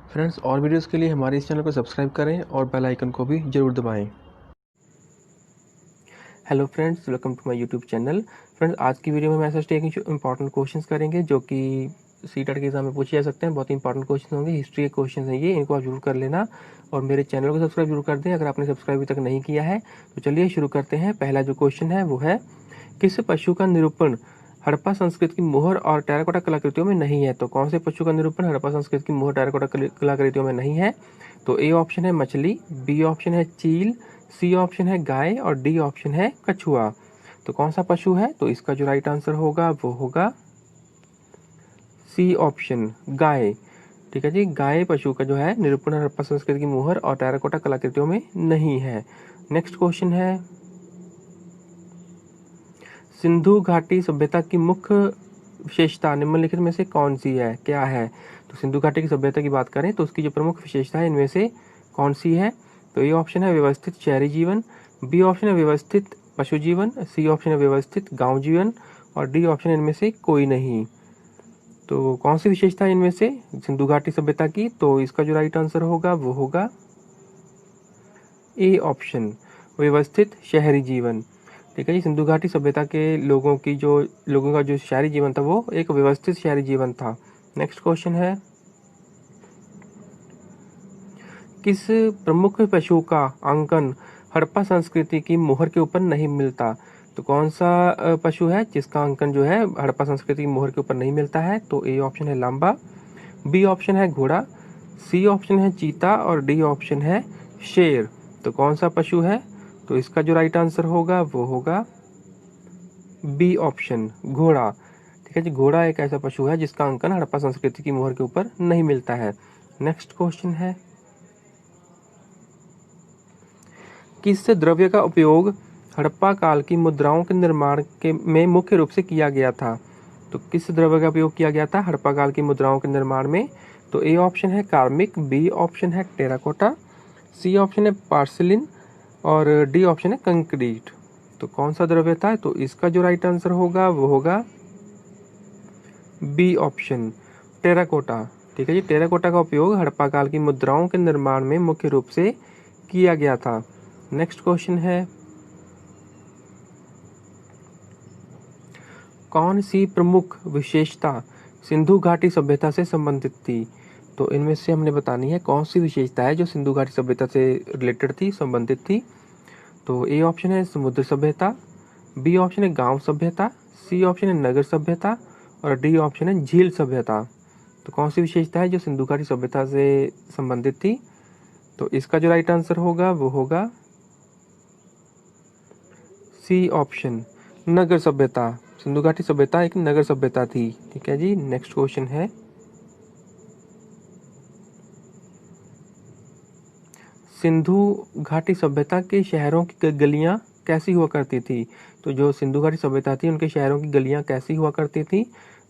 Friends, और videos के लिए हमारे इस चैनल को सब्सक्राइब करें और बेल आइकन को भी ज़रूर दबाएं। Hello friends, welcome to my YouTube channel. Friends, आज की वीडियो में हम ऐसे एक इंपॉर्टेंट क्वेश्चंस करेंगे जो कि सीटेट के एग्जाम में पूछे जा सकते हैं। बहुत ही इंपॉर्टेंट क्वेश्चन होंगे, हिस्ट्री के क्वेश्चन हैं ये, इनको आप जरूर कर लेना और मेरे चैनल को सब्सक्राइब जरूर कर दें अगर आपने सब्सक्राइब अभी तक नहीं किया है। तो चलिए शुरू करते हैं। पहला जो क्वेश्चन है वो है, किस पशु का निरूपण हड़प्पा संस्कृति की मोहर और टेराकोटा कलाकृतियों में नहीं है? तो कौन से पशु का निरूपण हड़प्पा संस्कृति की मोहर टेराकोटा कलाकृतियों में नहीं है? तो ए ऑप्शन है मछली, बी ऑप्शन है चील, सी ऑप्शन है गाय और डी ऑप्शन है कछुआ। तो कौन सा पशु है? तो इसका जो राइट आंसर होगा वो होगा सी ऑप्शन, गाय। ठीक है जी, गाय पशु का जो है निरूपण हड़प्पा संस्कृति की मोहर और टेराकोटा कलाकृतियों में नहीं है। नेक्स्ट क्वेश्चन है, सिंधु घाटी सभ्यता की मुख्य विशेषता निम्नलिखित में से कौन सी है, क्या है? तो सिंधु घाटी की सभ्यता की बात करें तो उसकी जो प्रमुख विशेषता है इनमें से कौन सी है? तो ये ऑप्शन है व्यवस्थित शहरी जीवन, बी ऑप्शन है व्यवस्थित पशु जीवन, सी ऑप्शन है व्यवस्थित गांव जीवन और डी ऑप्शन इनमें से कोई नहीं। तो कौन सी विशेषता है इनमें से सिंधु घाटी सभ्यता की? तो इसका जो राइट आंसर होगा वो होगा ए ऑप्शन, व्यवस्थित शहरी जीवन। ठीक है जी, सिंधु घाटी सभ्यता के लोगों का जो शहरी जीवन था वो एक व्यवस्थित शहरी जीवन था। नेक्स्ट क्वेश्चन है, किस प्रमुख पशु का अंकन हड़प्पा संस्कृति की मोहर के ऊपर नहीं मिलता? तो कौन सा पशु है जिसका अंकन जो है हड़प्पा संस्कृति की मोहर के ऊपर नहीं मिलता है? तो ए ऑप्शन है लांबा, बी ऑप्शन है घोड़ा, सी ऑप्शन है चीता और डी ऑप्शन है शेर। तो कौन सा पशु है? तो इसका जो राइट आंसर होगा वो होगा बी ऑप्शन, घोड़ा। ठीक है जी, घोड़ा एक ऐसा पशु है जिसका अंकन हड़प्पा संस्कृति की मोहर के ऊपर नहीं मिलता है। नेक्स्ट क्वेश्चन है, किस द्रव्य का उपयोग हड़प्पा काल की मुद्राओं के निर्माण में मुख्य रूप से किया गया था? तो किस द्रव्य का उपयोग किया गया था हड़प्पा काल की मुद्राओं के निर्माण में? तो ए ऑप्शन है कार्मिक, बी ऑप्शन है टेराकोटा, सी ऑप्शन है पार्सिलिन और डी ऑप्शन है कंक्रीट। तो कौन सा द्रव्य था? तो इसका जो राइट आंसर होगा वो होगा बी ऑप्शन, टेराकोटा। ठीक है जी, टेराकोटा का उपयोग हड़प्पा काल की मुद्राओं के निर्माण में मुख्य रूप से किया गया था। नेक्स्ट क्वेश्चन है, कौन सी प्रमुख विशेषता सिंधु घाटी सभ्यता से संबंधित थी? तो इनमें से हमने बतानी है कौन सी विशेषता है जो सिंधु घाटी सभ्यता से रिलेटेड थी, संबंधित थी। तो ए ऑप्शन है समुद्र सभ्यता, बी ऑप्शन है गांव सभ्यता, सी ऑप्शन है नगर सभ्यता और डी ऑप्शन है झील सभ्यता। तो कौन सी विशेषता है जो सिंधु घाटी सभ्यता से संबंधित थी? तो इसका जो राइट आंसर होगा वो होगा सी ऑप्शन, नगर सभ्यता। सिंधु घाटी सभ्यता एक नगर सभ्यता थी। ठीक है जी, नेक्स्ट क्वेश्चन है, सिंधु घाटी सभ्यता के शहरों की गलियां कैसी हुआ करती थी? तो जो सिंधु घाटी सभ्यता थी उनके शहरों की गलियां कैसी हुआ करती थी?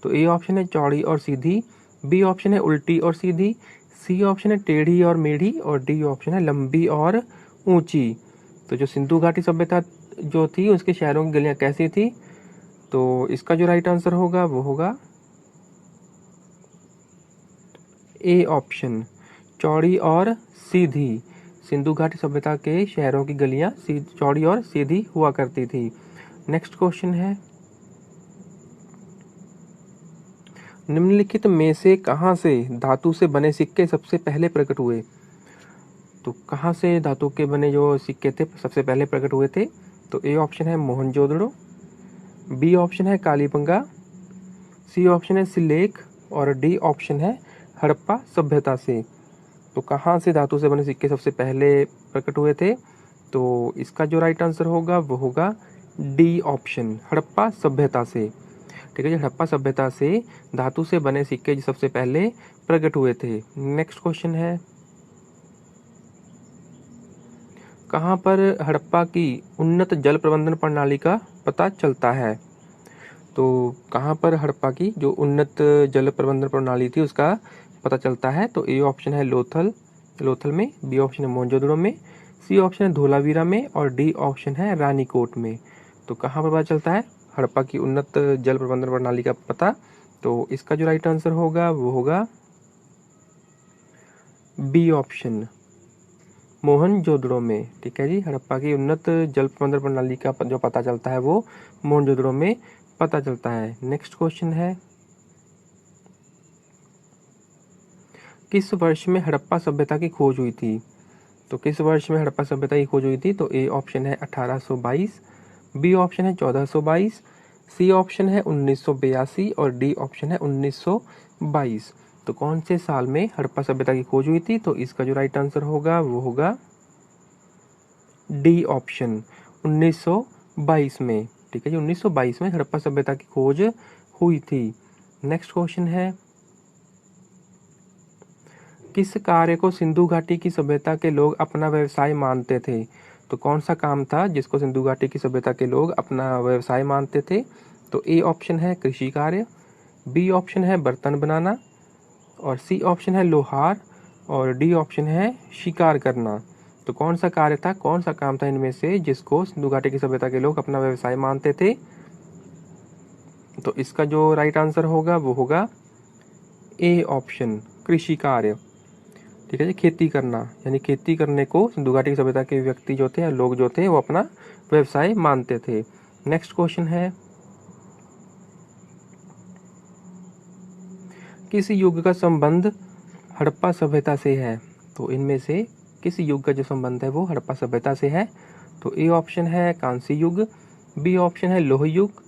तो ए ऑप्शन है चौड़ी और सीधी, बी ऑप्शन है उल्टी और सीधी, सी ऑप्शन है टेढ़ी और मेढ़ी और डी ऑप्शन है लंबी और ऊंची। तो जो सिंधु घाटी सभ्यता जो थी उसके शहरों की गलियां कैसी थी? तो इसका जो राइट आंसर होगा वो होगा ए ऑप्शन, चौड़ी और सीधी। सिंधु घाटी सभ्यता के शहरों की गलियां चौड़ी और सीधी हुआ करती थी। नेक्स्ट क्वेश्चन है, निम्नलिखित में से कहां से धातु से बने सिक्के सबसे पहले प्रकट हुए? तो कहां से धातु के बने जो सिक्के थे सबसे पहले प्रकट हुए थे? तो ए ऑप्शन है मोहनजोदड़ो, बी ऑप्शन है कालीबंगा, सी ऑप्शन है सिलेक और डी ऑप्शन है हड़प्पा सभ्यता से। तो कहाँ से धातु से बने सिक्के सबसे पहले प्रकट हुए थे? तो इसका जो राइट आंसर होगा वो होगा डी ऑप्शन, हड़प्पा सभ्यता से। ठीक है जी, हड़प्पा सभ्यता से धातु से बने सिक्के जो सबसे पहले प्रकट हुए थे। नेक्स्ट क्वेश्चन है, कहाँ पर हड़प्पा की उन्नत जल प्रबंधन प्रणाली का पता चलता है? तो कहाँ पर हड़प्पा की जो उन्नत जल प्रबंधन प्रणाली थी उसका पता चलता है? तो ए ऑप्शन है लोथल में, बी ऑप्शन है मोहनजोदड़ो में, सी ऑप्शन है धोलावीरा में और डी ऑप्शन है रानीकोट में। तो कहाँ पर पता चलता है हड़प्पा की उन्नत जल प्रबंधन प्रणाली का पता? तो इसका जो राइट आंसर होगा वो होगा बी ऑप्शन मोहनजोदड़ो में। ठीक है जी, हड़प्पा की उन्नत जल प्रबंधन प्रणाली का जो पता चलता है वो मोहनजोदड़ो में पता चलता है। नेक्स्ट क्वेश्चन है, किस वर्ष में हड़प्पा सभ्यता की खोज हुई थी? तो किस वर्ष में हड़प्पा सभ्यता की खोज हुई थी? तो ए ऑप्शन है 1822, बी ऑप्शन है 1422, सी ऑप्शन है 1982 और डी ऑप्शन है 1922। तो कौन से साल में हड़प्पा सभ्यता की खोज हुई थी? तो इसका जो राइट आंसर होगा वो होगा डी ऑप्शन 1922 में। ठीक है जी, 1922 में हड़प्पा सभ्यता की खोज हुई थी। नेक्स्ट क्वेश्चन है, किस कार्य को सिंधु घाटी की सभ्यता के लोग अपना व्यवसाय मानते थे? तो कौन सा काम था जिसको सिंधु घाटी की सभ्यता के लोग अपना व्यवसाय मानते थे? तो ए ऑप्शन है कृषि कार्य, बी ऑप्शन है बर्तन बनाना और सी ऑप्शन है लोहार और डी ऑप्शन है शिकार करना। तो कौन सा कार्य था, कौन सा काम था इनमें से जिसको सिंधु घाटी की सभ्यता के लोग अपना व्यवसाय मानते थे? तो इसका जो राइट आंसर होगा वो होगा ए ऑप्शन कृषि कार्य। ठीक है जी, खेती करना, यानी खेती करने को सिंधु घाटी की सभ्यता के व्यक्ति जो थे, लोग जो थे, वो अपना व्यवसाय मानते थे। नेक्स्ट क्वेश्चन है, किस युग का संबंध हड़प्पा सभ्यता से है? तो इनमें से किस युग का जो संबंध है वो हड़प्पा सभ्यता से है? तो ए ऑप्शन है कांस्य युग, बी ऑप्शन है लोह युग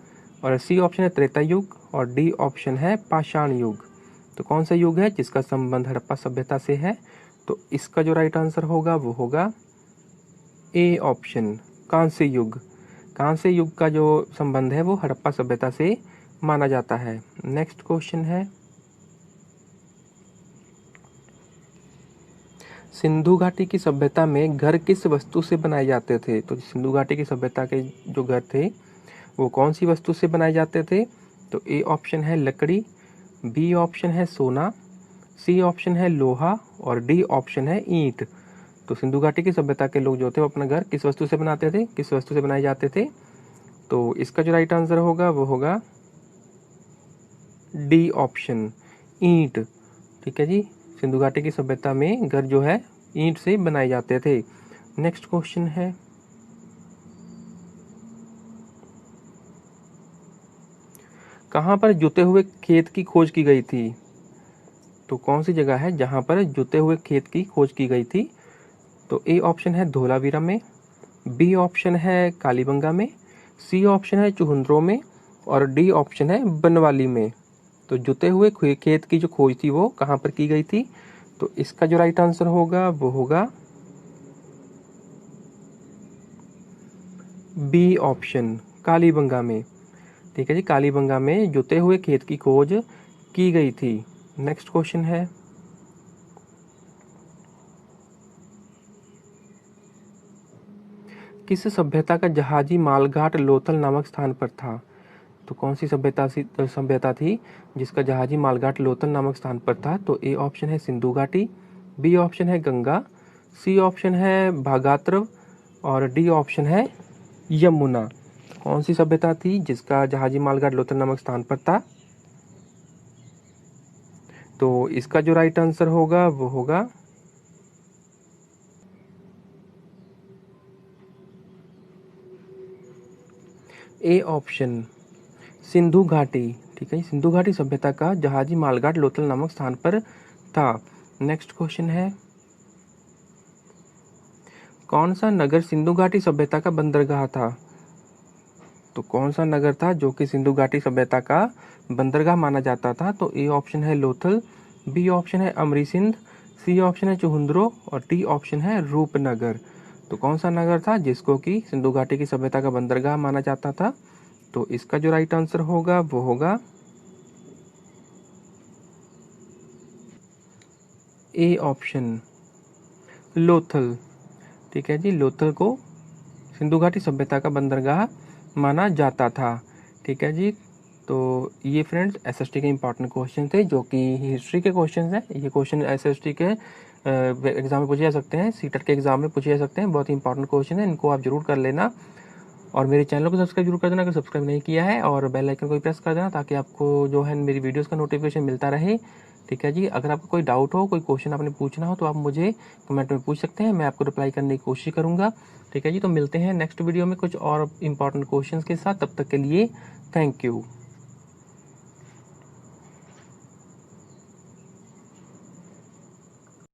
और सी ऑप्शन है त्रेता युग और डी ऑप्शन है पाषाण युग। तो कौन सा युग है जिसका संबंध हड़प्पा सभ्यता से है? तो इसका जो राइट आंसर होगा वो होगा ए ऑप्शन कांस्य युग। कांस्य युग का जो संबंध है वो हड़प्पा सभ्यता से माना जाता है। नेक्स्ट क्वेश्चन है, सिंधु घाटी की सभ्यता में घर किस वस्तु से बनाए जाते थे? तो सिंधु घाटी की सभ्यता के जो घर थे वो कौन सी वस्तु से बनाए जाते थे? तो ए ऑप्शन है लकड़ी, बी ऑप्शन है सोना, सी ऑप्शन है लोहा और डी ऑप्शन है ईंट। तो सिंधु घाटी की सभ्यता के लोग जो थे वो अपना घर किस वस्तु से बनाते थे, किस वस्तु से बनाए जाते थे? तो इसका जो राइट आंसर होगा वो होगा डी ऑप्शन ईंट। ठीक है जी, सिंधु घाटी की सभ्यता में घर जो है ईंट से बनाए जाते थे। नेक्स्ट क्वेश्चन है, कहाँ पर जुते हुए खेत की खोज की गई थी? तो कौन सी जगह है जहाँ पर जुते हुए खेत की खोज की गई थी? तो ए ऑप्शन है धोलावीरा में, बी ऑप्शन है कालीबंगा में, सी ऑप्शन है चुहंद्रो में और डी ऑप्शन है बनवाली में। तो जुते हुए खेत की जो खोज थी वो कहाँ पर की गई थी? तो इसका जो राइट आंसर होगा वो होगा बी ऑप्शन कालीबंगा में। ठीक है जी, कालीबंगा में जुते हुए खेत की खोज की गई थी। नेक्स्ट क्वेश्चन है, किस सभ्यता का जहाजी मालघाट लोथल नामक स्थान पर था? तो कौन सी सभ्यता थी जिसका जहाजी मालघाट लोथल नामक स्थान पर था? तो ए ऑप्शन है सिंधु घाटी, बी ऑप्शन है गंगा, सी ऑप्शन है भागात्रव और डी ऑप्शन है यमुना। कौन सी सभ्यता थी जिसका जहाजी मालघाट लोथल नामक स्थान पर था? तो इसका जो राइट आंसर होगा वो होगा ए ऑप्शन सिंधु घाटी। ठीक है, सिंधु घाटी सभ्यता का जहाजी मालघाट लोथल नामक स्थान पर था। नेक्स्ट क्वेश्चन है, कौन सा नगर सिंधु घाटी सभ्यता का बंदरगाह था? तो कौन सा नगर था जो कि सिंधु घाटी सभ्यता का बंदरगाह माना जाता था? तो ए ऑप्शन है लोथल, बी ऑप्शन है अमरीसिंध, सी ऑप्शन है चुहंद्रो और डी ऑप्शन है रूपनगर। तो कौन सा नगर था जिसको कि सिंधु घाटी की सभ्यता का बंदरगाह माना जाता था? तो इसका जो राइट आंसर होगा वो होगा ए ऑप्शन लोथल। ठीक है जी, लोथल को सिंधु घाटी सभ्यता का बंदरगाह माना जाता था। ठीक है जी, तो ये फ्रेंड्स एसएसटी के इंपॉर्टेंट क्वेश्चन थे जो कि हिस्ट्री के क्वेश्चन हैं। ये क्वेश्चन एसएसटी के एग्जाम में पूछे जा सकते हैं, सीटेट के एग्जाम में पूछे जा सकते हैं। बहुत ही इंपॉर्टेंट क्वेश्चन है, इनको आप जरूर कर लेना और मेरे चैनल को सब्सक्राइब जरूर कर देना अगर सब्सक्राइब नहीं किया है और बेल आइकन को प्रेस कर देना ताकि आपको जो है मेरी वीडियोस का नोटिफिकेशन मिलता रहे। ठीक है जी। अगर आपको कोई डाउट हो, कोई क्वेश्चन आपने पूछना हो तो आप मुझे कमेंट में पूछ सकते हैं, मैं आपको रिप्लाई करने की कोशिश करूँगा। ठीक है जी। तो मिलते हैं नेक्स्ट वीडियो में कुछ और इम्पोर्टेंट क्वेश्चन के साथ, तब तक के लिए थैंक यू।